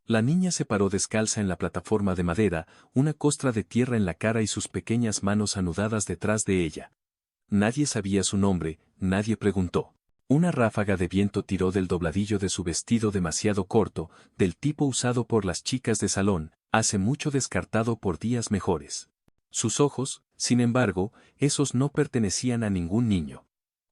La niña se paró descalza en la plataforma de madera, una costra de tierra en la cara y sus pequeñas manos anudadas detrás de ella. Nadie sabía su nombre, nadie preguntó. Una ráfaga de viento tiró del dobladillo de su vestido demasiado corto, del tipo usado por las chicas de salón, hace mucho descartado por días mejores. Sus ojos, sin embargo, esos no pertenecían a ningún niño.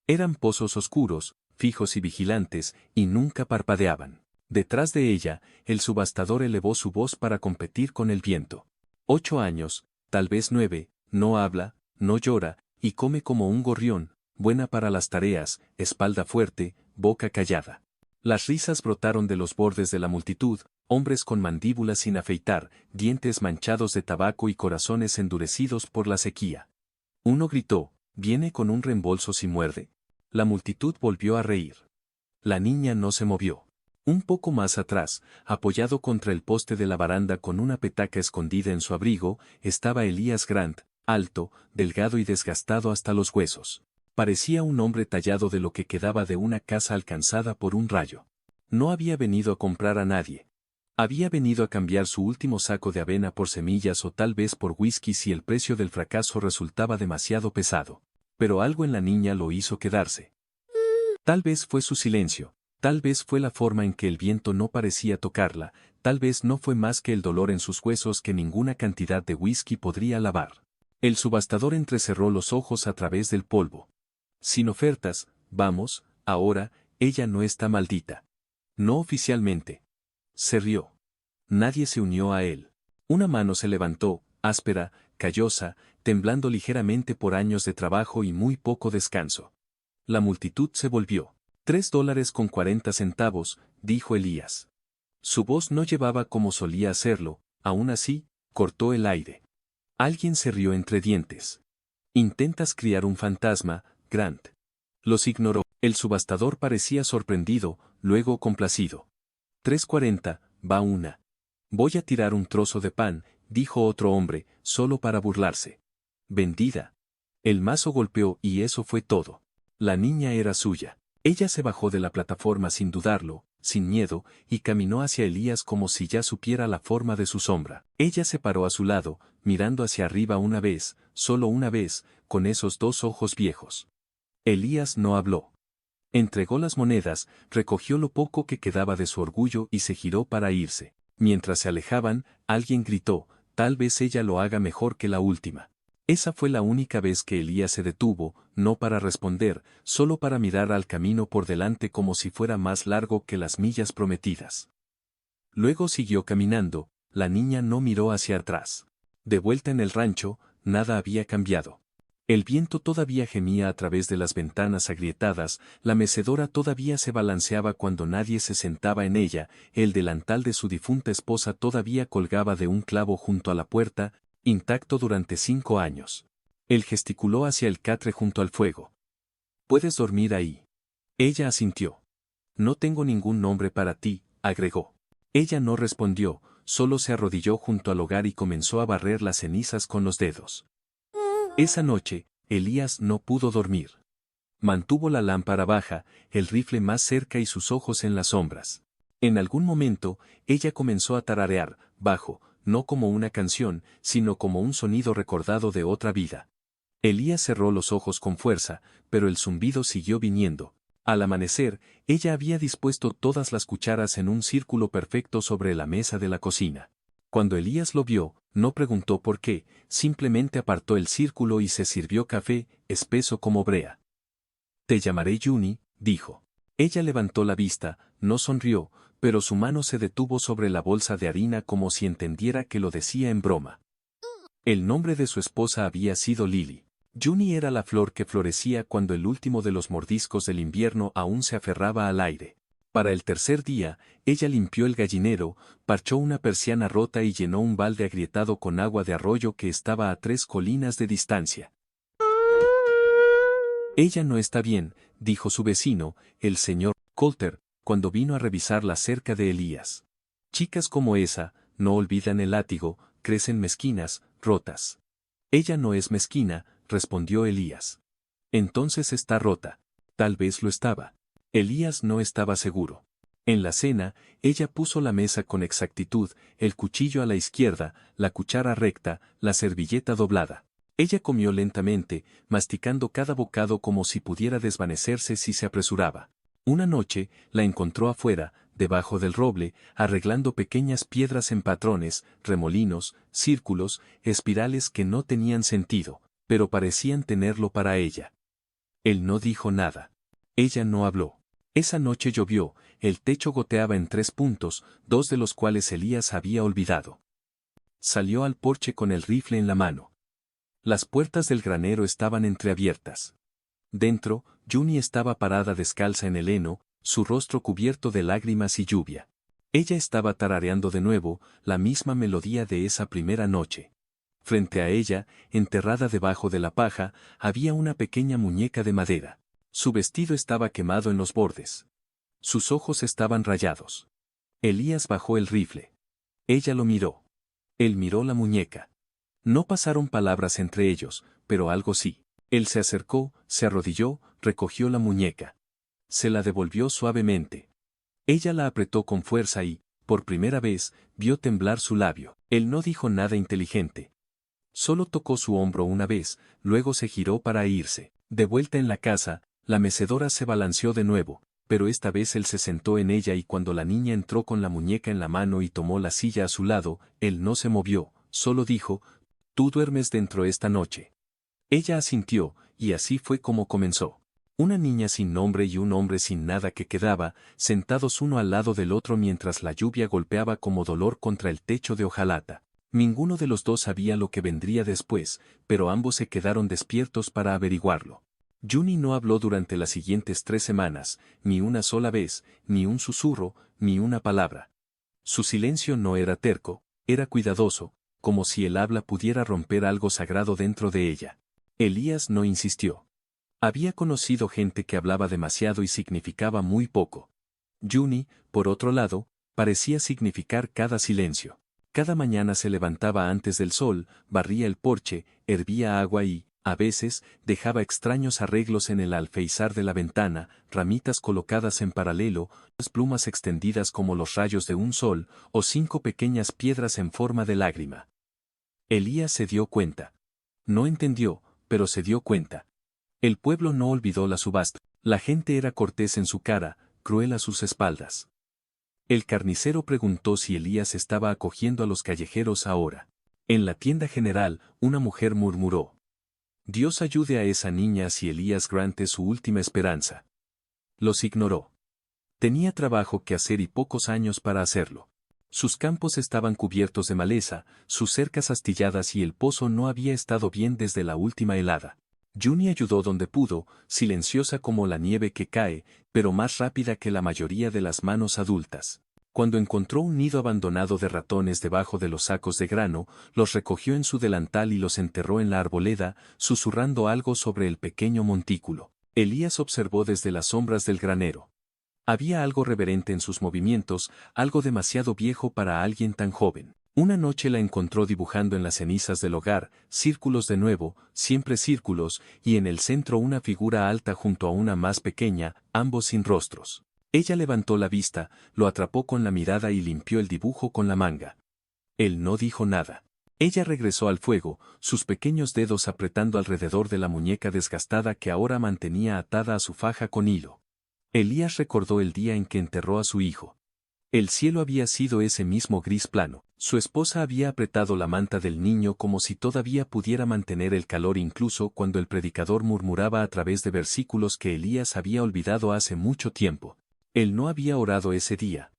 Eran pozos oscuros, fijos y vigilantes, y nunca parpadeaban. Detrás de ella, el subastador elevó su voz para competir con el viento. 8 años, tal vez 9, no habla, no llora, y come como un gorrión, buena para las tareas, espalda fuerte, boca callada. Las risas brotaron de los bordes de la multitud, hombres con mandíbulas sin afeitar, dientes manchados de tabaco y corazones endurecidos por la sequía. Uno gritó, ¿viene con un reembolso si muerde? La multitud volvió a reír. La niña no se movió. Un poco más atrás, apoyado contra el poste de la baranda con una petaca escondida en su abrigo, estaba Elías Grant, alto, delgado y desgastado hasta los huesos. Parecía un hombre tallado de lo que quedaba de una casa alcanzada por un rayo. No había venido a comprar a nadie. Había venido a cambiar su último saco de avena por semillas o tal vez por whisky si el precio del fracaso resultaba demasiado pesado. Pero algo en la niña lo hizo quedarse. Tal vez fue su silencio, tal vez fue la forma en que el viento no parecía tocarla, tal vez no fue más que el dolor en sus huesos que ninguna cantidad de whisky podría lavar. El subastador entrecerró los ojos a través del polvo. Sin ofertas, vamos, ahora, ella no está maldita. No oficialmente. Se rió. Nadie se unió a él. Una mano se levantó, áspera, callosa, temblando ligeramente por años de trabajo y muy poco descanso. La multitud se volvió. $3.40, dijo Elías. Su voz no llevaba como solía hacerlo, aún así, cortó el aire. Alguien se rió entre dientes. Intentas criar un fantasma, Grant. Los ignoró. El subastador parecía sorprendido, luego complacido. 3.40, va una. Voy a tirar un trozo de pan, dijo otro hombre, solo para burlarse. Vendida. El mazo golpeó y eso fue todo. La niña era suya. Ella se bajó de la plataforma sin dudarlo, sin miedo, y caminó hacia Elías como si ya supiera la forma de su sombra. Ella se paró a su lado, mirando hacia arriba una vez, solo una vez, con esos dos ojos viejos. Elías no habló. Entregó las monedas, recogió lo poco que quedaba de su orgullo y se giró para irse. Mientras se alejaban, alguien gritó, tal vez ella lo haga mejor que la última. Esa fue la única vez que Elías se detuvo, no para responder, solo para mirar al camino por delante como si fuera más largo que las millas prometidas. Luego siguió caminando, la niña no miró hacia atrás. De vuelta en el rancho, nada había cambiado. El viento todavía gemía a través de las ventanas agrietadas, la mecedora todavía se balanceaba cuando nadie se sentaba en ella, el delantal de su difunta esposa todavía colgaba de un clavo junto a la puerta, intacto durante 5 años. Él gesticuló hacia el catre junto al fuego. «Puedes dormir ahí». Ella asintió. «No tengo ningún nombre para ti», agregó. Ella no respondió, solo se arrodilló junto al hogar y comenzó a barrer las cenizas con los dedos. Esa noche, Elías no pudo dormir. Mantuvo la lámpara baja, el rifle más cerca y sus ojos en las sombras. En algún momento, ella comenzó a tararear, bajo, no como una canción, sino como un sonido recordado de otra vida. Elías cerró los ojos con fuerza, pero el zumbido siguió viniendo. Al amanecer, ella había dispuesto todas las cucharas en un círculo perfecto sobre la mesa de la cocina. Cuando Elías lo vio, no preguntó por qué, simplemente apartó el círculo y se sirvió café, espeso como brea. «Te llamaré Juni», dijo. Ella levantó la vista, no sonrió, pero su mano se detuvo sobre la bolsa de harina como si entendiera que lo decía en broma. El nombre de su esposa había sido Lily. Juni era la flor que florecía cuando el último de los mordiscos del invierno aún se aferraba al aire. Para el tercer día, ella limpió el gallinero, parchó una persiana rota y llenó un balde agrietado con agua de arroyo que estaba a 3 colinas de distancia. «Ella no está bien», dijo su vecino, el señor Coulter, cuando vino a revisar la cerca de Elías. «Chicas como esa, no olvidan el látigo, crecen mezquinas, rotas». «Ella no es mezquina», respondió Elías. «Entonces está rota». Tal vez lo estaba. Elías no estaba seguro. En la cena, ella puso la mesa con exactitud, el cuchillo a la izquierda, la cuchara recta, la servilleta doblada. Ella comió lentamente, masticando cada bocado como si pudiera desvanecerse si se apresuraba. Una noche, la encontró afuera, debajo del roble, arreglando pequeñas piedras en patrones, remolinos, círculos, espirales que no tenían sentido, pero parecían tenerlo para ella. Él no dijo nada. Ella no habló. Esa noche llovió, el techo goteaba en 3 puntos, 2 de los cuales Elías había olvidado. Salió al porche con el rifle en la mano. Las puertas del granero estaban entreabiertas. Dentro, Juni estaba parada descalza en el heno, su rostro cubierto de lágrimas y lluvia. Ella estaba tarareando de nuevo, la misma melodía de esa primera noche. Frente a ella, enterrada debajo de la paja, había una pequeña muñeca de madera. Su vestido estaba quemado en los bordes. Sus ojos estaban rayados. Elías bajó el rifle. Ella lo miró. Él miró la muñeca. No pasaron palabras entre ellos, pero algo sí. Él se acercó, se arrodilló, recogió la muñeca. Se la devolvió suavemente. Ella la apretó con fuerza y, por primera vez, vio temblar su labio. Él no dijo nada inteligente. Solo tocó su hombro una vez, luego se giró para irse. De vuelta en la casa, la mecedora se balanceó de nuevo, pero esta vez él se sentó en ella y cuando la niña entró con la muñeca en la mano y tomó la silla a su lado, él no se movió, solo dijo, «Tú duermes dentro esta noche». Ella asintió, y así fue como comenzó. Una niña sin nombre y un hombre sin nada que quedaba, sentados uno al lado del otro mientras la lluvia golpeaba como dolor contra el techo de hojalata. Ninguno de los dos sabía lo que vendría después, pero ambos se quedaron despiertos para averiguarlo. Juni no habló durante las siguientes 3 semanas, ni una sola vez, ni un susurro, ni una palabra. Su silencio no era terco, era cuidadoso, como si el habla pudiera romper algo sagrado dentro de ella. Elías no insistió. Había conocido gente que hablaba demasiado y significaba muy poco. Juni, por otro lado, parecía significar cada silencio. Cada mañana se levantaba antes del sol, barría el porche, hervía agua y, a veces, dejaba extraños arreglos en el alféizar de la ventana, ramitas colocadas en paralelo, plumas extendidas como los rayos de un sol, o 5 pequeñas piedras en forma de lágrima. Elías se dio cuenta. No entendió, pero se dio cuenta. El pueblo no olvidó la subasta. La gente era cortés en su cara, cruel a sus espaldas. El carnicero preguntó si Elías estaba acogiendo a los callejeros ahora. En la tienda general, una mujer murmuró. Dios ayude a esa niña si Elías Grant es su última esperanza. Los ignoró. Tenía trabajo que hacer y pocos años para hacerlo. Sus campos estaban cubiertos de maleza, sus cercas astilladas y el pozo no había estado bien desde la última helada. Juni ayudó donde pudo, silenciosa como la nieve que cae, pero más rápida que la mayoría de las manos adultas. Cuando encontró un nido abandonado de ratones debajo de los sacos de grano, los recogió en su delantal y los enterró en la arboleda, susurrando algo sobre el pequeño montículo. Elías observó desde las sombras del granero. Había algo reverente en sus movimientos, algo demasiado viejo para alguien tan joven. Una noche la encontró dibujando en las cenizas del hogar, círculos de nuevo, siempre círculos, y en el centro una figura alta junto a una más pequeña, ambos sin rostros. Ella levantó la vista, lo atrapó con la mirada y limpió el dibujo con la manga. Él no dijo nada. Ella regresó al fuego, sus pequeños dedos apretando alrededor de la muñeca desgastada que ahora mantenía atada a su faja con hilo. Elías recordó el día en que enterró a su hijo. El cielo había sido ese mismo gris plano. Su esposa había apretado la manta del niño como si todavía pudiera mantener el calor incluso cuando el predicador murmuraba a través de versículos que Elías había olvidado hace mucho tiempo. Él no había orado ese día.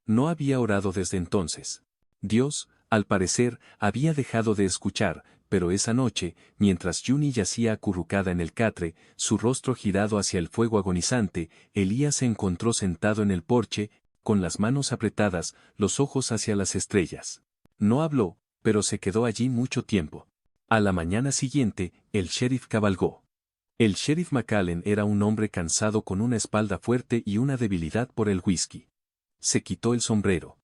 No había orado desde entonces. Dios, al parecer, había dejado de escuchar, pero esa noche, mientras Juni yacía acurrucada en el catre, su rostro girado hacia el fuego agonizante, Elías se encontró sentado en el porche, con las manos apretadas, los ojos hacia las estrellas. No habló, pero se quedó allí mucho tiempo. A la mañana siguiente, el sheriff cabalgó. El sheriff McAllen era un hombre cansado con una espalda fuerte y una debilidad por el whisky. Se quitó el sombrero.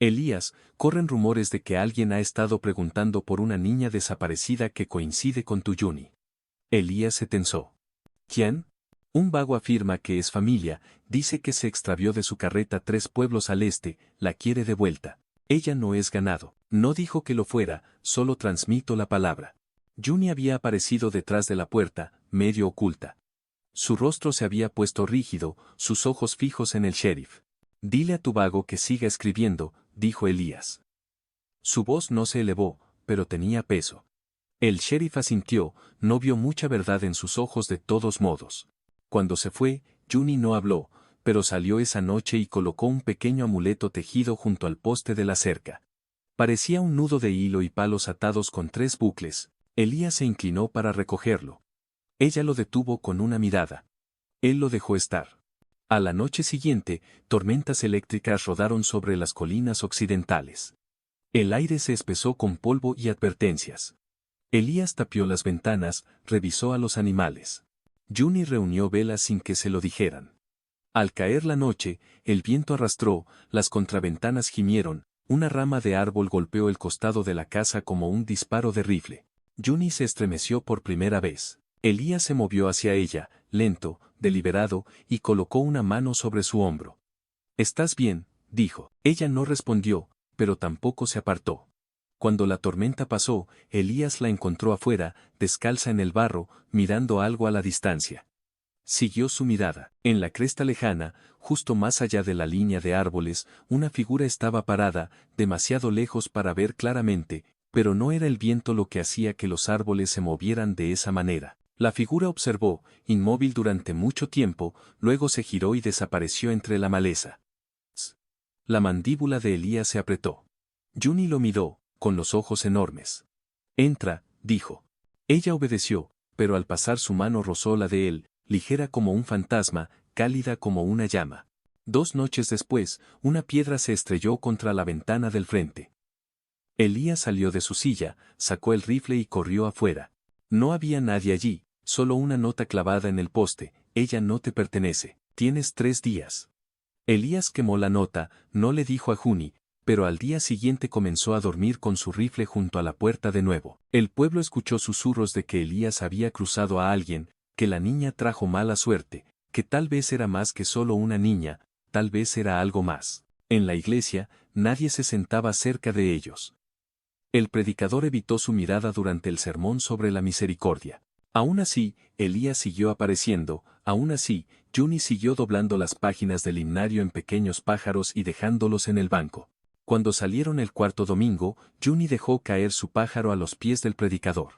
Elías, corren rumores de que alguien ha estado preguntando por una niña desaparecida que coincide con tu Juni. Elías se tensó. ¿Quién? Un vago afirma que es familia, dice que se extravió de su carreta 3 pueblos al este, la quiere de vuelta. Ella no es ganado. No dijo que lo fuera, solo transmito la palabra. Juni había aparecido detrás de la puerta, medio oculta. Su rostro se había puesto rígido, sus ojos fijos en el sheriff. Dile a tu vago que siga escribiendo, dijo Elías. Su voz no se elevó, pero tenía peso. El sheriff asintió, no vio mucha verdad en sus ojos de todos modos. Cuando se fue, Juni no habló, pero salió esa noche y colocó un pequeño amuleto tejido junto al poste de la cerca. Parecía un nudo de hilo y palos atados con 3 bucles. Elías se inclinó para recogerlo. Ella lo detuvo con una mirada. Él lo dejó estar. A la noche siguiente, tormentas eléctricas rodaron sobre las colinas occidentales. El aire se espesó con polvo y advertencias. Elías tapió las ventanas, revisó a los animales. Juni reunió velas sin que se lo dijeran. Al caer la noche, el viento arrastró, las contraventanas gimieron, una rama de árbol golpeó el costado de la casa como un disparo de rifle. Juni se estremeció por primera vez. Elías se movió hacia ella, lento, deliberado, y colocó una mano sobre su hombro. «¿Estás bien?», dijo. Ella no respondió, pero tampoco se apartó. Cuando la tormenta pasó, Elías la encontró afuera, descalza en el barro, mirando algo a la distancia. Siguió su mirada. En la cresta lejana, justo más allá de la línea de árboles, una figura estaba parada, demasiado lejos para ver claramente, pero no era el viento lo que hacía que los árboles se movieran de esa manera. La figura observó, inmóvil durante mucho tiempo, luego se giró y desapareció entre la maleza. La mandíbula de Elías se apretó. Juni lo miró, con los ojos enormes. «Entra», dijo. Ella obedeció, pero al pasar su mano rozó la de él, ligera como un fantasma, cálida como una llama. 2 noches después, una piedra se estrelló contra la ventana del frente. Elías salió de su silla, sacó el rifle y corrió afuera. No había nadie allí, solo una nota clavada en el poste: «Ella no te pertenece, tienes 3 días». Elías quemó la nota, no le dijo a Juni, pero al día siguiente comenzó a dormir con su rifle junto a la puerta de nuevo. El pueblo escuchó susurros de que Elías había cruzado a alguien, que la niña trajo mala suerte, que tal vez era más que solo una niña, tal vez era algo más. En la iglesia, nadie se sentaba cerca de ellos. El predicador evitó su mirada durante el sermón sobre la misericordia. Aún así, Elías siguió apareciendo, aún así, Juni siguió doblando las páginas del himnario en pequeños pájaros y dejándolos en el banco. Cuando salieron el 4.º domingo, Juni dejó caer su pájaro a los pies del predicador.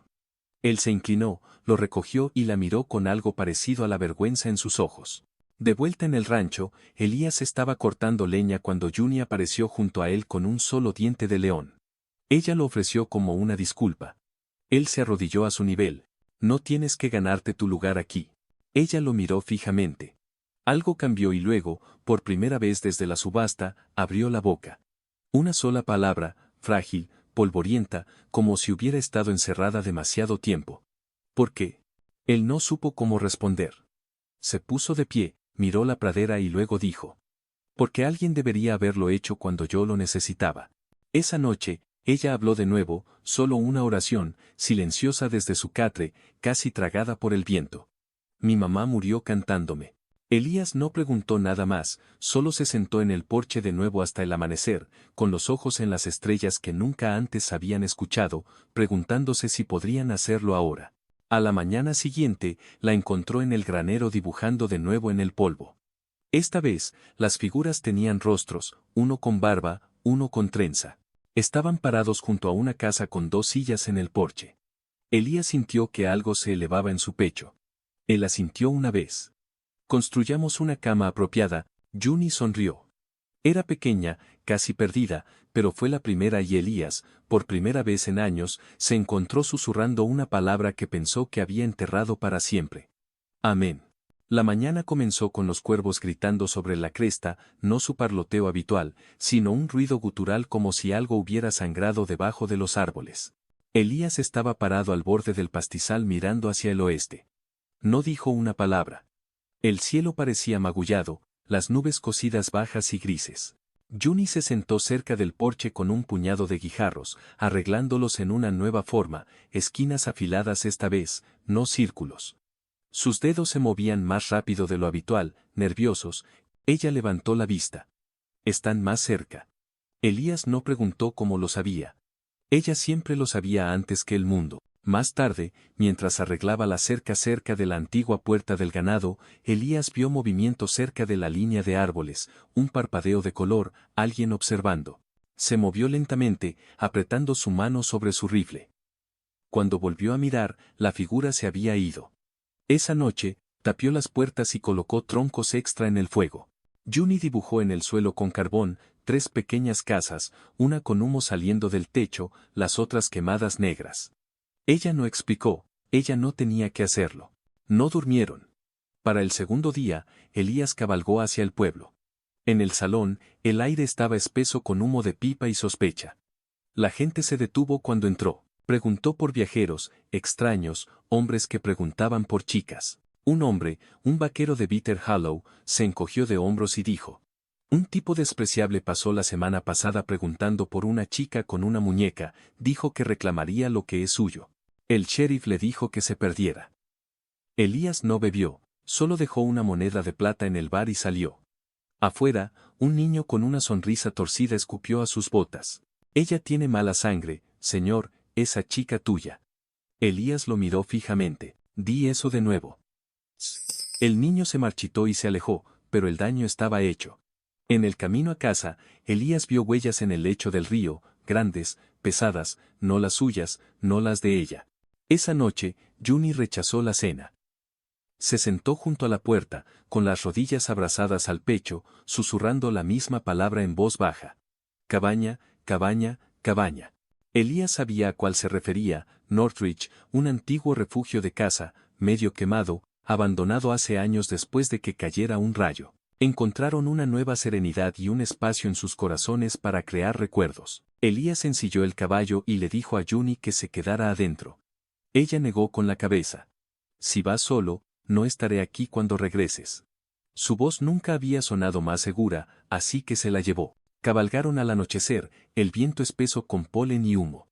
Él se inclinó, lo recogió y la miró con algo parecido a la vergüenza en sus ojos. De vuelta en el rancho, Elías estaba cortando leña cuando Juni apareció junto a él con un solo diente de león. Ella lo ofreció como una disculpa. Él se arrodilló a su nivel. «No tienes que ganarte tu lugar aquí». Ella lo miró fijamente. Algo cambió y luego, por primera vez desde la subasta, abrió la boca. Una sola palabra, frágil, polvorienta, como si hubiera estado encerrada demasiado tiempo. «¿Por qué?». Él no supo cómo responder. Se puso de pie, miró la pradera y luego dijo: «Porque alguien debería haberlo hecho cuando yo lo necesitaba». Esa noche, ella habló de nuevo, solo una oración, silenciosa desde su catre, casi tragada por el viento. «Mi mamá murió cantándome». Elías no preguntó nada más, solo se sentó en el porche de nuevo hasta el amanecer, con los ojos en las estrellas que nunca antes habían escuchado, preguntándose si podrían hacerlo ahora. A la mañana siguiente, la encontró en el granero dibujando de nuevo en el polvo. Esta vez, las figuras tenían rostros, uno con barba, uno con trenza. Estaban parados junto a una casa con 2 sillas en el porche. Elías sintió que algo se elevaba en su pecho. Él asintió una vez. «Construyamos una cama apropiada», Juni sonrió. Era pequeña, casi perdida, pero fue la primera y Elías, por primera vez en años, se encontró susurrando una palabra que pensó que había enterrado para siempre. «Amén». La mañana comenzó con los cuervos gritando sobre la cresta, no su parloteo habitual, sino un ruido gutural como si algo hubiera sangrado debajo de los árboles. Elías estaba parado al borde del pastizal mirando hacia el oeste. No dijo una palabra. El cielo parecía magullado, las nubes cosidas bajas y grises. Juni se sentó cerca del porche con un puñado de guijarros, arreglándolos en una nueva forma, esquinas afiladas esta vez, no círculos. Sus dedos se movían más rápido de lo habitual, nerviosos. Ella levantó la vista. Están más cerca. Elías no preguntó cómo lo sabía. Ella siempre lo sabía antes que el mundo. Más tarde, mientras arreglaba la cerca cerca de la antigua puerta del ganado, Elías vio movimiento cerca de la línea de árboles, un parpadeo de color, alguien observando. Se movió lentamente, apretando su mano sobre su rifle. Cuando volvió a mirar, la figura se había ido. Esa noche, tapió las puertas y colocó troncos extra en el fuego. Juni dibujó en el suelo con carbón 3 pequeñas casas, una con humo saliendo del techo, las otras quemadas negras. Ella no explicó, ella no tenía que hacerlo. No durmieron. Para el segundo día, Elías cabalgó hacia el pueblo. En el salón, el aire estaba espeso con humo de pipa y sospecha. La gente se detuvo cuando entró. Preguntó por viajeros, extraños, hombres que preguntaban por chicas. Un hombre, un vaquero de Bitter Hollow, se encogió de hombros y dijo: un tipo despreciable pasó la semana pasada preguntando por una chica con una muñeca, dijo que reclamaría lo que es suyo. El sheriff le dijo que se perdiera. Elías no bebió, solo dejó una moneda de plata en el bar y salió. Afuera, un niño con una sonrisa torcida escupió a sus botas. Ella tiene mala sangre, señor, esa chica tuya. Elías lo miró fijamente. Di eso de nuevo. El niño se marchitó y se alejó, pero el daño estaba hecho. En el camino a casa, Elías vio huellas en el lecho del río, grandes, pesadas, no las suyas, no las de ella. Esa noche, Juni rechazó la cena. Se sentó junto a la puerta, con las rodillas abrazadas al pecho, susurrando la misma palabra en voz baja. Cabaña, cabaña, cabaña. Elías sabía a cuál se refería, Northridge, un antiguo refugio de caza, medio quemado, abandonado hace años después de que cayera un rayo. Encontraron una nueva serenidad y un espacio en sus corazones para crear recuerdos. Elías ensilló el caballo y le dijo a Juni que se quedara adentro. Ella negó con la cabeza. Si vas solo, no estaré aquí cuando regreses. Su voz nunca había sonado más segura, así que se la llevó. Cabalgaron al anochecer, el viento espeso con polen y humo.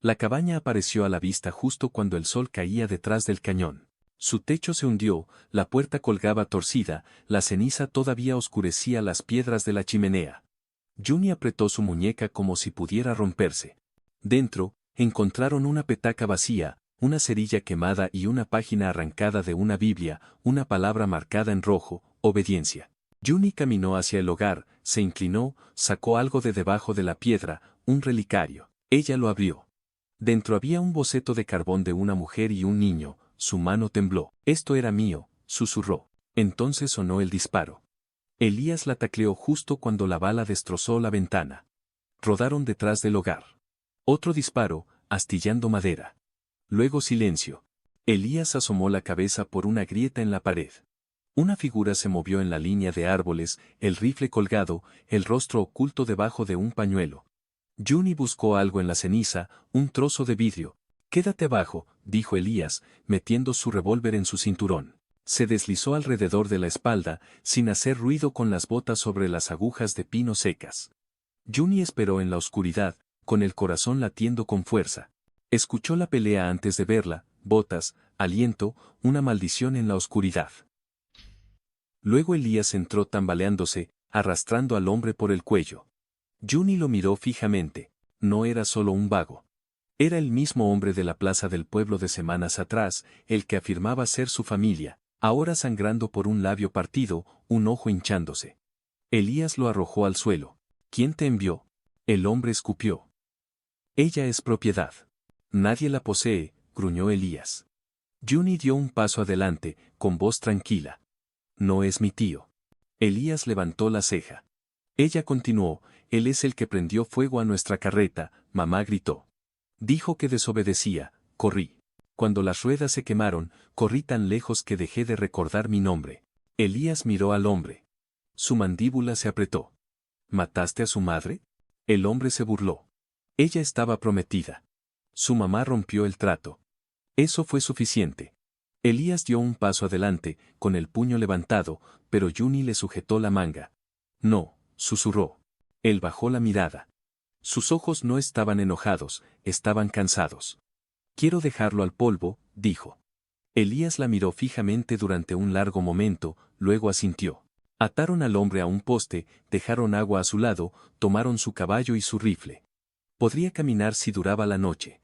La cabaña apareció a la vista justo cuando el sol caía detrás del cañón. Su techo se hundió, la puerta colgaba torcida, la ceniza todavía oscurecía las piedras de la chimenea. Juni apretó su muñeca como si pudiera romperse. Dentro, encontraron una petaca vacía, una cerilla quemada y una página arrancada de una Biblia, una palabra marcada en rojo: obediencia. Juni caminó hacia el hogar, se inclinó, sacó algo de debajo de la piedra, un relicario. Ella lo abrió. Dentro había un boceto de carbón de una mujer y un niño, su mano tembló. Esto era mío, susurró. Entonces sonó el disparo. Elías la tacleó justo cuando la bala destrozó la ventana. Rodaron detrás del hogar. Otro disparo, astillando madera. Luego silencio. Elías asomó la cabeza por una grieta en la pared. Una figura se movió en la línea de árboles, el rifle colgado, el rostro oculto debajo de un pañuelo. Juni buscó algo en la ceniza, un trozo de vidrio. Quédate abajo, dijo Elías, metiendo su revólver en su cinturón. Se deslizó alrededor de la espalda, sin hacer ruido con las botas sobre las agujas de pino secas. Juni esperó en la oscuridad, con el corazón latiendo con fuerza. Escuchó la pelea antes de verla, botas, aliento, una maldición en la oscuridad. Luego Elías entró tambaleándose, arrastrando al hombre por el cuello. Juni lo miró fijamente. No era solo un vago. Era el mismo hombre de la plaza del pueblo de semanas atrás, el que afirmaba ser su familia, ahora sangrando por un labio partido, un ojo hinchándose. Elías lo arrojó al suelo. ¿Quién te envió? El hombre escupió. Ella es propiedad. Nadie la posee, gruñó Elías. Juni dio un paso adelante, con voz tranquila. No es mi tío. Elías levantó la ceja. Ella continuó: él es el que prendió fuego a nuestra carreta, mamá gritó. Dijo que desobedecía, corrí. Cuando las ruedas se quemaron, corrí tan lejos que dejé de recordar mi nombre. Elías miró al hombre. Su mandíbula se apretó. ¿Mataste a su madre? El hombre se burló. Ella estaba prometida. Su mamá rompió el trato. Eso fue suficiente. Elías dio un paso adelante, con el puño levantado, pero Juni le sujetó la manga. No, susurró. Él bajó la mirada. Sus ojos no estaban enojados, estaban cansados. Quiero dejarlo al polvo, dijo. Elías la miró fijamente durante un largo momento, luego asintió. Ataron al hombre a un poste, dejaron agua a su lado, tomaron su caballo y su rifle. Podría caminar si duraba la noche.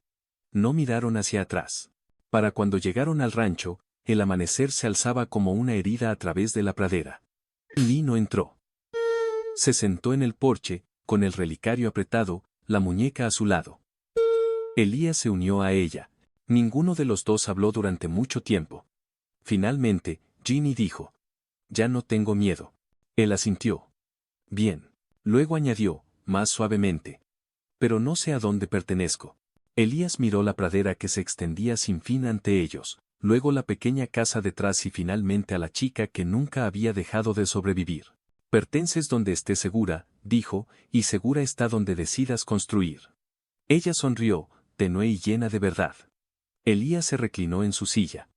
No miraron hacia atrás. Para cuando llegaron al rancho, el amanecer se alzaba como una herida a través de la pradera. Lee no entró. Se sentó en el porche, con el relicario apretado, la muñeca a su lado. Elías se unió a ella. Ninguno de los dos habló durante mucho tiempo. Finalmente, Ginny dijo: «Ya no tengo miedo». Él asintió. «Bien». Luego añadió, más suavemente: «Pero no sé a dónde pertenezco». Elías miró la pradera que se extendía sin fin ante ellos, luego la pequeña casa detrás y finalmente a la chica que nunca había dejado de sobrevivir. «Pertences donde estés segura», dijo, «y segura está donde decidas construir». Ella sonrió, tenue y llena de verdad. Elías se reclinó en su silla.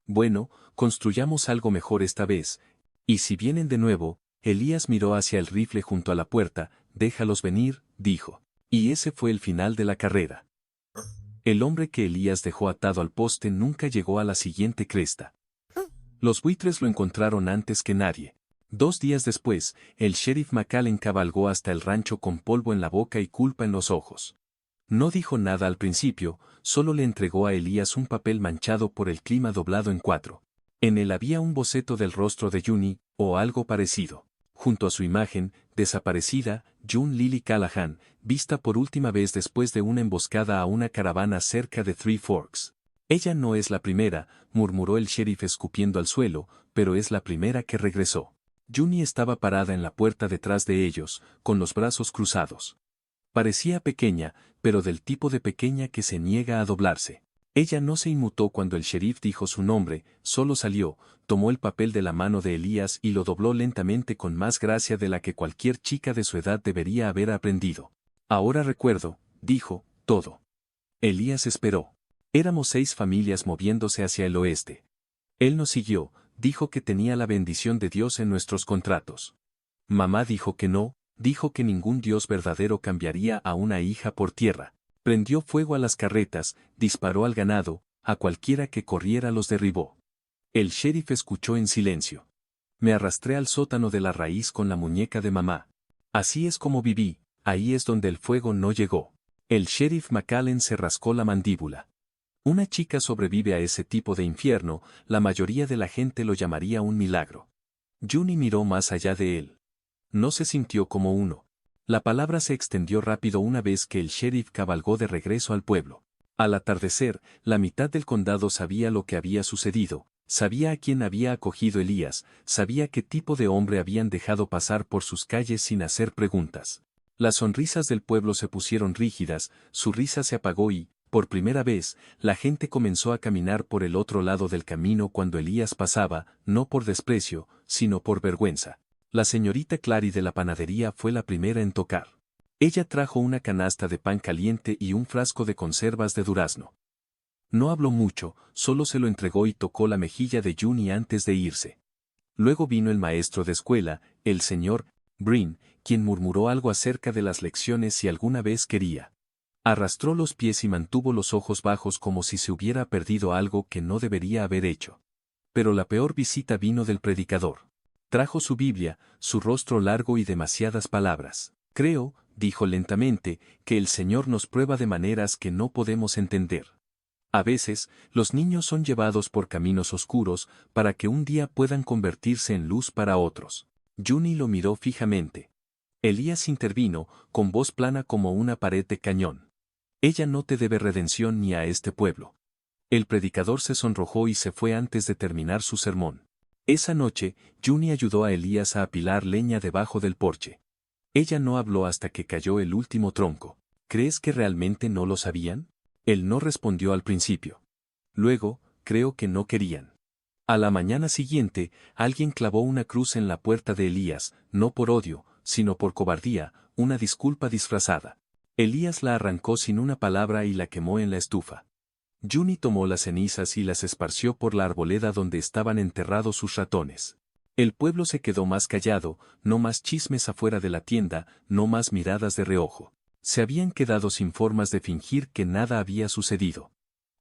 «Bueno, construyamos algo mejor esta vez. Y si vienen de nuevo», Elías miró hacia el rifle junto a la puerta, «déjalos venir», dijo. Y ese fue el final de la carrera. El hombre que Elías dejó atado al poste nunca llegó a la siguiente cresta. Los buitres lo encontraron antes que nadie. 2 días después, el sheriff McAllen cabalgó hasta el rancho con polvo en la boca y culpa en los ojos. No dijo nada al principio, solo le entregó a Elías un papel manchado por el clima doblado en 4. En él había un boceto del rostro de Juni, o algo parecido. Junto a su imagen, desaparecida, June Lily Callahan, vista por última vez después de una emboscada a una caravana cerca de Three Forks. «Ella no es la primera», murmuró el sheriff escupiendo al suelo, «pero es la primera que regresó». Juni estaba parada en la puerta detrás de ellos, con los brazos cruzados. Parecía pequeña, pero del tipo de pequeña que se niega a doblarse. Ella no se inmutó cuando el sheriff dijo su nombre, solo salió, tomó el papel de la mano de Elías y lo dobló lentamente con más gracia de la que cualquier chica de su edad debería haber aprendido. «Ahora recuerdo», dijo, «todo». Elías esperó. Éramos 6 familias moviéndose hacia el oeste. Él nos siguió, dijo que tenía la bendición de Dios en nuestros contratos. Mamá dijo que no, dijo que ningún Dios verdadero cambiaría a una hija por tierra. Prendió fuego a las carretas, disparó al ganado, a cualquiera que corriera los derribó. El sheriff escuchó en silencio. Me arrastré al sótano de la raíz con la muñeca de mamá. Así es como viví, ahí es donde el fuego no llegó. El sheriff McAllen se rascó la mandíbula. Una chica sobrevive a ese tipo de infierno, la mayoría de la gente lo llamaría un milagro. Juni miró más allá de él. No se sintió como uno. La palabra se extendió rápido una vez que el sheriff cabalgó de regreso al pueblo. Al atardecer, la mitad del condado sabía lo que había sucedido, sabía a quién había acogido Elías, sabía qué tipo de hombre habían dejado pasar por sus calles sin hacer preguntas. Las sonrisas del pueblo se pusieron rígidas, su risa se apagó y, por primera vez, la gente comenzó a caminar por el otro lado del camino cuando Elías pasaba, no por desprecio, sino por vergüenza. La señorita Clary de la panadería fue la primera en tocar. Ella trajo una canasta de pan caliente y un frasco de conservas de durazno. No habló mucho, solo se lo entregó y tocó la mejilla de Juni antes de irse. Luego vino el maestro de escuela, el señor Brin, quien murmuró algo acerca de las lecciones si alguna vez quería. Arrastró los pies y mantuvo los ojos bajos como si se hubiera perdido algo que no debería haber hecho. Pero la peor visita vino del predicador. Trajo su Biblia, su rostro largo y demasiadas palabras. «Creo», dijo lentamente, «que el Señor nos prueba de maneras que no podemos entender. A veces, los niños son llevados por caminos oscuros para que un día puedan convertirse en luz para otros». Juni lo miró fijamente. Elías intervino, con voz plana como una pared de cañón. «Ella no te debe redención ni a este pueblo». El predicador se sonrojó y se fue antes de terminar su sermón. Esa noche, Juni ayudó a Elías a apilar leña debajo del porche. Ella no habló hasta que cayó el último tronco. «¿Crees que realmente no lo sabían?» Él no respondió al principio. Luego, «Creo que no querían». A la mañana siguiente, alguien clavó una cruz en la puerta de Elías, no por odio, sino por cobardía, una disculpa disfrazada. Elías la arrancó sin una palabra y la quemó en la estufa. Juni tomó las cenizas y las esparció por la arboleda donde estaban enterrados sus ratones. El pueblo se quedó más callado, no más chismes afuera de la tienda, no más miradas de reojo. Se habían quedado sin formas de fingir que nada había sucedido.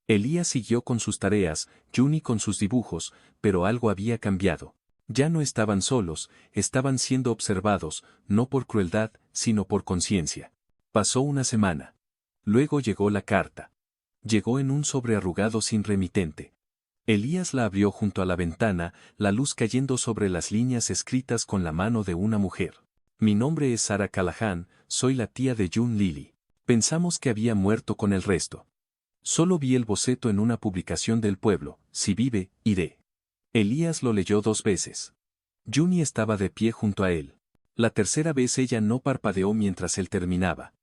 Elías siguió con sus tareas, Juni con sus dibujos, pero algo había cambiado. Ya no estaban solos, estaban siendo observados, no por crueldad, sino por conciencia. Pasó una semana. Luego llegó la carta. Llegó en un sobre arrugado sin remitente. Elías la abrió junto a la ventana, la luz cayendo sobre las líneas escritas con la mano de una mujer. Mi nombre es Sarah Callahan, soy la tía de June Lily. Pensamos que había muerto con el resto. Solo vi el boceto en una publicación del pueblo, si vive, iré. Elías lo leyó 2 veces. Juni estaba de pie junto a él. La tercera vez ella no parpadeó mientras él terminaba.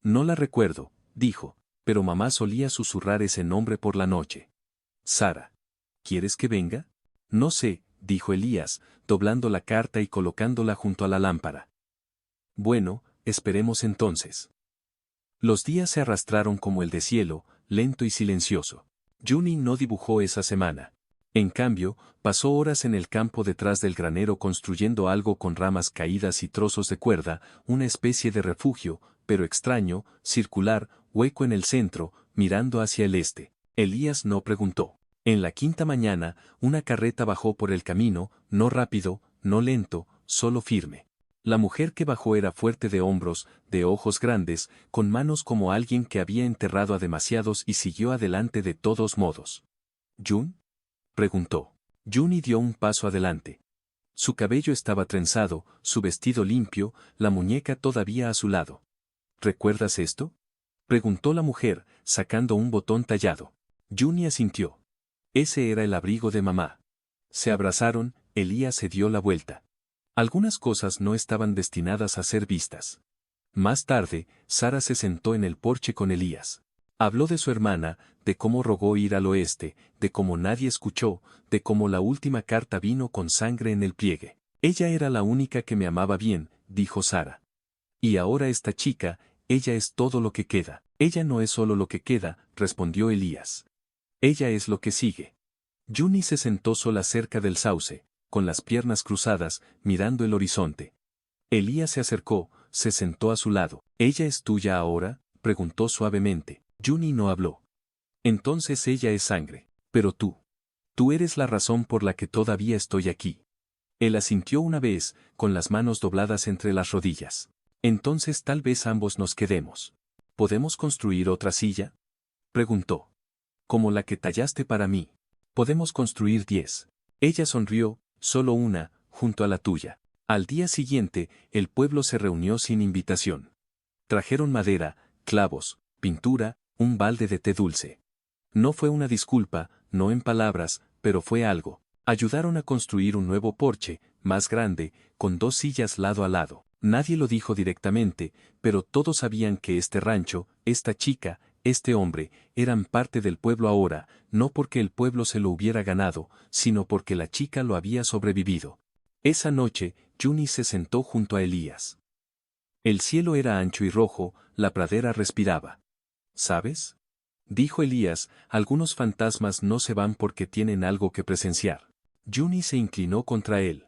No la recuerdo, dijo, pero mamá solía susurrar ese nombre por la noche. Sara. ¿Quieres que venga? No sé, dijo Elías, doblando la carta y colocándola junto a la lámpara. Bueno, esperemos entonces. Los días se arrastraron como el deshielo, lento y silencioso. Juni no dibujó esa semana. En cambio, pasó horas en el campo detrás del granero construyendo algo con ramas caídas y trozos de cuerda, una especie de refugio, pero extraño, circular, hueco en el centro, mirando hacia el este. Elías no preguntó. En la quinta mañana, una carreta bajó por el camino, no rápido, no lento, solo firme. La mujer que bajó era fuerte de hombros, de ojos grandes, con manos como alguien que había enterrado a demasiados y siguió adelante de todos modos. ¿June? Preguntó. Juni dio un paso adelante. Su cabello estaba trenzado, su vestido limpio, la muñeca todavía a su lado. ¿Recuerdas esto? Preguntó la mujer, sacando un botón tallado. Juni asintió. Ese era el abrigo de mamá. Se abrazaron, Elías se dio la vuelta. Algunas cosas no estaban destinadas a ser vistas. Más tarde, Sara se sentó en el porche con Elías. Habló de su hermana, de cómo rogó ir al oeste, de cómo nadie escuchó, de cómo la última carta vino con sangre en el pliegue. Ella era la única que me amaba bien, dijo Sara. Y ahora esta chica, ella es todo lo que queda. Ella no es solo lo que queda, respondió Elías. Ella es lo que sigue. Juni se sentó sola cerca del sauce, con las piernas cruzadas, mirando el horizonte. Elías se acercó, se sentó a su lado. ¿Ella es tuya ahora? Preguntó suavemente. Juni no habló. Entonces ella es sangre. Pero tú eres la razón por la que todavía estoy aquí. Él asintió una vez, con las manos dobladas entre las rodillas. Entonces tal vez ambos nos quedemos. ¿Podemos construir otra silla? Preguntó. Como la que tallaste para mí. Podemos construir 10. Ella sonrió, solo una, junto a la tuya. Al día siguiente, el pueblo se reunió sin invitación. Trajeron madera, clavos, pintura, un balde de té dulce. No fue una disculpa, no en palabras, pero fue algo. Ayudaron a construir un nuevo porche, más grande, con 2 sillas lado a lado. Nadie lo dijo directamente, pero todos sabían que este rancho, esta chica, este hombre, eran parte del pueblo ahora, no porque el pueblo se lo hubiera ganado, sino porque la chica lo había sobrevivido. Esa noche, Juni se sentó junto a Elías. El cielo era ancho y rojo, la pradera respiraba. ¿Sabes? Dijo Elías, algunos fantasmas no se van porque tienen algo que presenciar. Juni se inclinó contra él.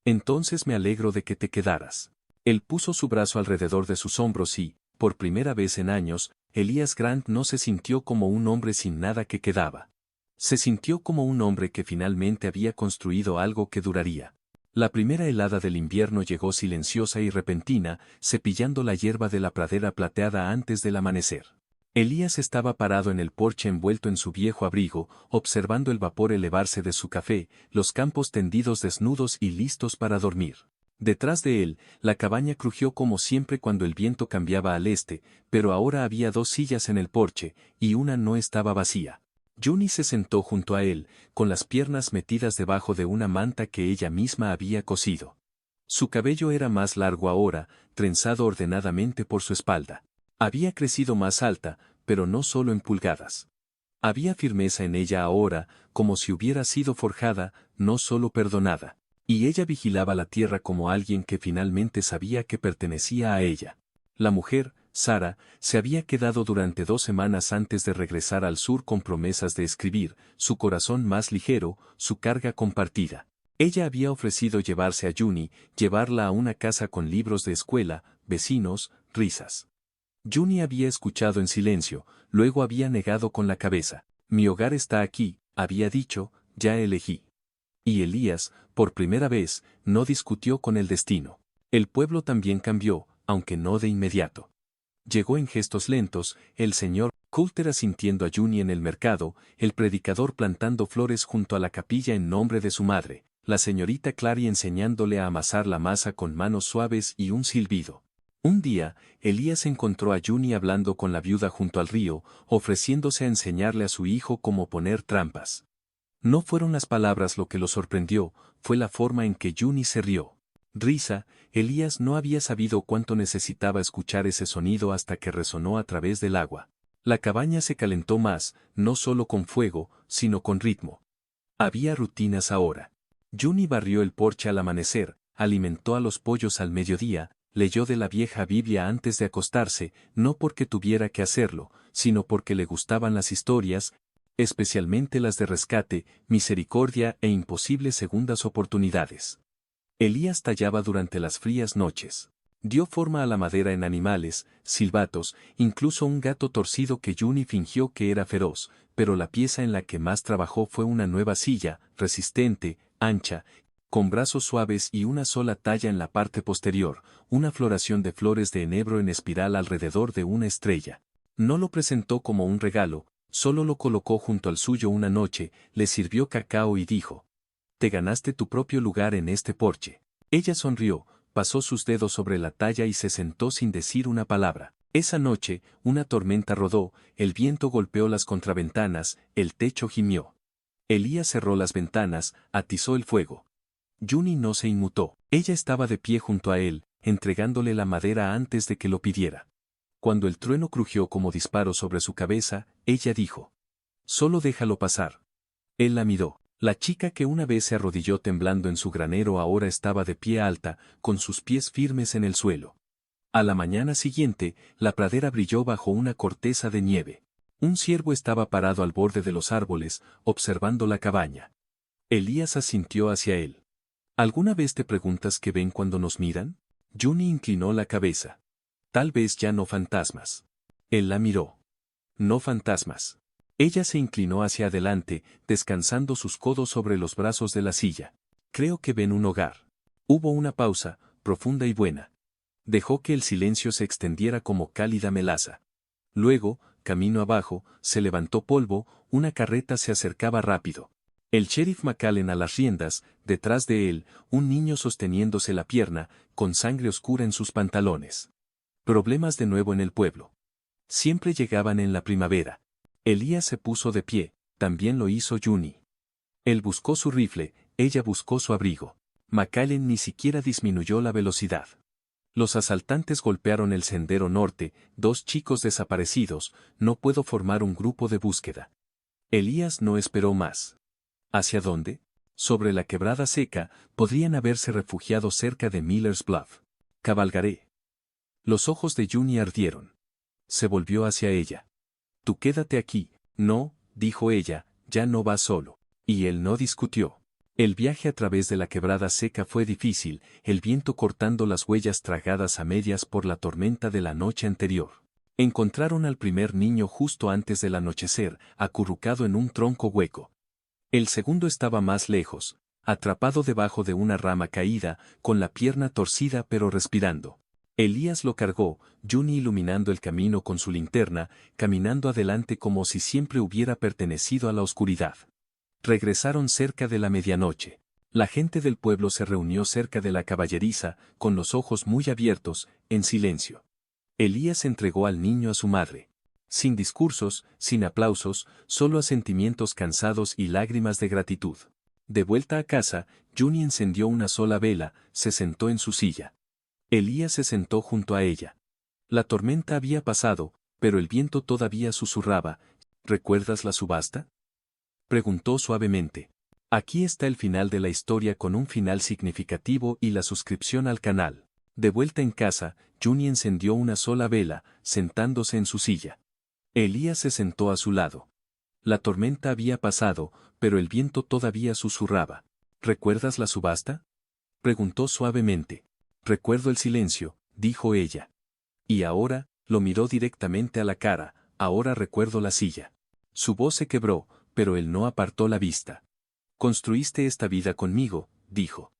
Entonces me alegro de que te quedaras. Él puso su brazo alrededor de sus hombros y, por primera vez en años, Elías Grant no se sintió como un hombre sin nada que quedaba. Se sintió como un hombre que finalmente había construido algo que duraría. La primera helada del invierno llegó silenciosa y repentina, cepillando la hierba de la pradera plateada antes del amanecer. Elías estaba parado en el porche envuelto en su viejo abrigo, observando el vapor elevarse de su café, los campos tendidos desnudos y listos para dormir. Detrás de él, la cabaña crujió como siempre cuando el viento cambiaba al este, pero ahora había 2 sillas en el porche, y una no estaba vacía. Juni se sentó junto a él, con las piernas metidas debajo de una manta que ella misma había cosido. Su cabello era más largo ahora, trenzado ordenadamente por su espalda. Había crecido más alta, pero no solo en pulgadas. Había firmeza en ella ahora, como si hubiera sido forjada, no solo perdonada. Y ella vigilaba la tierra como alguien que finalmente sabía que pertenecía a ella. La mujer, Sara, se había quedado durante 2 semanas antes de regresar al sur con promesas de escribir, su corazón más ligero, su carga compartida. Ella había ofrecido llevarse a Juni, llevarla a una casa con libros de escuela, vecinos, risas. Juni había escuchado en silencio, luego había negado con la cabeza. Mi hogar está aquí, había dicho, ya elegí. Y Elías, por primera vez, no discutió con el destino. El pueblo también cambió, aunque no de inmediato. Llegó en gestos lentos, el señor Coulter asintiendo a Juni en el mercado, el predicador plantando flores junto a la capilla en nombre de su madre, la señorita Clary enseñándole a amasar la masa con manos suaves y un silbido. Un día, Elías encontró a Juni hablando con la viuda junto al río, ofreciéndose a enseñarle a su hijo cómo poner trampas. No fueron las palabras lo que lo sorprendió, fue la forma en que Juni se rió. Risa, Elías no había sabido cuánto necesitaba escuchar ese sonido hasta que resonó a través del agua. La cabaña se calentó más, no solo con fuego, sino con ritmo. Había rutinas ahora. Juni barrió el porche al amanecer, alimentó a los pollos al mediodía, leyó de la vieja Biblia antes de acostarse, no porque tuviera que hacerlo, sino porque le gustaban las historias, especialmente las de rescate, misericordia e imposibles segundas oportunidades. Elías tallaba durante las frías noches. Dio forma a la madera en animales, silbatos, incluso un gato torcido que Juni fingió que era feroz, pero la pieza en la que más trabajó fue una nueva silla, resistente, ancha, con brazos suaves y una sola talla en la parte posterior, una floración de flores de enebro en espiral alrededor de una estrella. No lo presentó como un regalo, solo lo colocó junto al suyo una noche, le sirvió cacao y dijo: te ganaste tu propio lugar en este porche. Ella sonrió, pasó sus dedos sobre la talla y se sentó sin decir una palabra. Esa noche, una tormenta rodó, el viento golpeó las contraventanas, el techo gimió. Elías cerró las ventanas, atizó el fuego. Juni no se inmutó. Ella estaba de pie junto a él, entregándole la madera antes de que lo pidiera. Cuando el trueno crujió como disparo sobre su cabeza, ella dijo: solo déjalo pasar. Él la miró. La chica que una vez se arrodilló temblando en su granero ahora estaba de pie alta, con sus pies firmes en el suelo. A la mañana siguiente, la pradera brilló bajo una corteza de nieve. Un ciervo estaba parado al borde de los árboles, observando la cabaña. Elías asintió hacia él. ¿Alguna vez te preguntas qué ven cuando nos miran? Juni inclinó la cabeza. Tal vez ya no fantasmas. Él la miró. No fantasmas. Ella se inclinó hacia adelante, descansando sus codos sobre los brazos de la silla. Creo que ven un hogar. Hubo una pausa, profunda y buena. Dejó que el silencio se extendiera como cálida melaza. Luego, camino abajo, se levantó polvo, una carreta se acercaba rápido. El sheriff McAllen a las riendas, detrás de él, un niño sosteniéndose la pierna, con sangre oscura en sus pantalones. Problemas de nuevo en el pueblo. Siempre llegaban en la primavera. Elías se puso de pie, también lo hizo Juni. Él buscó su rifle, ella buscó su abrigo. McAllen ni siquiera disminuyó la velocidad. Los asaltantes golpearon el sendero norte, 2 chicos desaparecidos, no puedo formar un grupo de búsqueda. Elías no esperó más. ¿Hacia dónde? Sobre la quebrada seca, podrían haberse refugiado cerca de Miller's Bluff. Cabalgaré. Los ojos de Juni ardieron. Se volvió hacia ella. Tú quédate aquí. No, dijo ella, ya no vas solo. Y él no discutió. El viaje a través de la quebrada seca fue difícil, el viento cortando las huellas tragadas a medias por la tormenta de la noche anterior. Encontraron al primer niño justo antes del anochecer, acurrucado en un tronco hueco. El segundo estaba más lejos, atrapado debajo de una rama caída, con la pierna torcida pero respirando. Elías lo cargó, Juni iluminando el camino con su linterna, caminando adelante como si siempre hubiera pertenecido a la oscuridad. Regresaron cerca de la medianoche. La gente del pueblo se reunió cerca de la caballeriza, con los ojos muy abiertos, en silencio. Elías entregó al niño a su madre. Sin discursos, sin aplausos, solo asentimientos cansados y lágrimas de gratitud. De vuelta a casa, Juni encendió una sola vela, se sentó en su silla. Elías se sentó junto a ella. La tormenta había pasado, pero el viento todavía susurraba. ¿Recuerdas la subasta? Preguntó suavemente. Aquí está el final de la historia con un final significativo y la suscripción al canal. De vuelta en casa, Juni encendió una sola vela, sentándose en su silla. Elías se sentó a su lado. La tormenta había pasado, pero el viento todavía susurraba. ¿Recuerdas la subasta? Preguntó suavemente. Recuerdo el silencio, dijo ella. Y ahora, lo miró directamente a la cara, ahora recuerdo la silla. Su voz se quebró, pero él no apartó la vista. Construiste esta vida conmigo, dijo.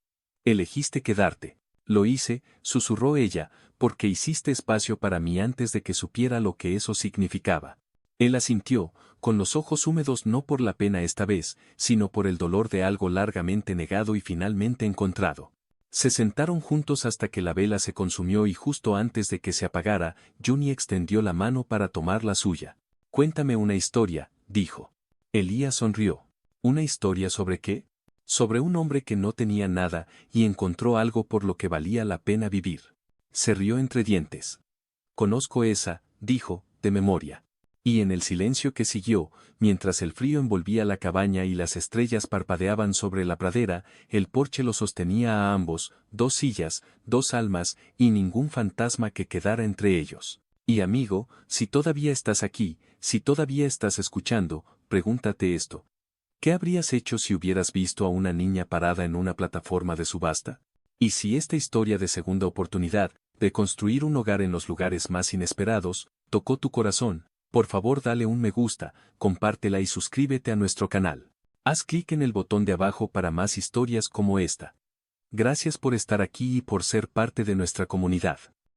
Elegiste quedarte. Lo hice, susurró ella, porque hiciste espacio para mí antes de que supiera lo que eso significaba. Él asintió, con los ojos húmedos no por la pena esta vez, sino por el dolor de algo largamente negado y finalmente encontrado. Se sentaron juntos hasta que la vela se consumió y justo antes de que se apagara, Juni extendió la mano para tomar la suya. Cuéntame una historia, dijo. Elías sonrió. ¿Una historia sobre qué? Sobre un hombre que no tenía nada y encontró algo por lo que valía la pena vivir. Se rió entre dientes. Conozco esa, dijo, de memoria. Y en el silencio que siguió, mientras el frío envolvía la cabaña y las estrellas parpadeaban sobre la pradera, el porche lo sostenía a ambos, 2 sillas, 2 almas, y ningún fantasma que quedara entre ellos. Y amigo, si todavía estás aquí, si todavía estás escuchando, pregúntate esto. ¿Qué habrías hecho si hubieras visto a una niña parada en una plataforma de subasta? Y si esta historia de segunda oportunidad, de construir un hogar en los lugares más inesperados, tocó tu corazón, por favor dale un me gusta, compártela y suscríbete a nuestro canal. Haz clic en el botón de abajo para más historias como esta. Gracias por estar aquí y por ser parte de nuestra comunidad.